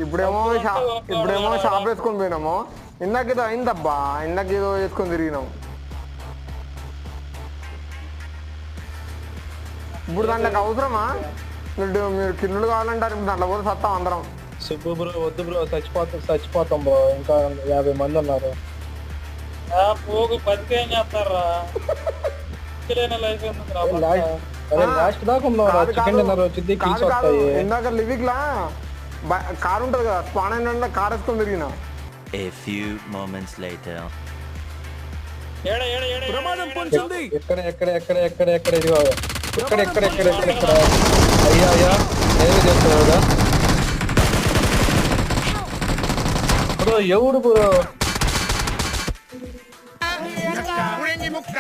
ఇప్పుడేమో షాప్ వేసుకొని పోయినాము. ఇందాక ఏదో అయిందబ్బా, ఇందాక ఏదో వేసుకొని తిరిగినాం. ఇప్పుడు దాంట్లోకి అవసరమా? మీరు కిల్లులు కావాలంటారు, దాంట్లో పోతే సత్తాం అందరం. సుబ్బు బ్రో వద్దు బ్రో, చచ్చిపోతాం బ్రో. ఇంకా 50 మంది ఉన్నారు. పోగు బతికేం చేస్తారా? లాస్ట్ దాకా ఉందాం. చికెన్ డిన్నర్ వచ్చింది, కిల్స్ వస్తాయి. ఇందాక లివిక్ లా కార్ ఉంటది కదా, స్పాన్ అయిన కార్ వేసుకొని తిరిగినా. A few moments later. ప్రమాదం పొంచింది. ఎక్కడ ఇదిగో ఎక్కడ అయ్యా నేనే చేస్తున్నావుగా బ్రో. ఎవడు బ్రో? ముక్క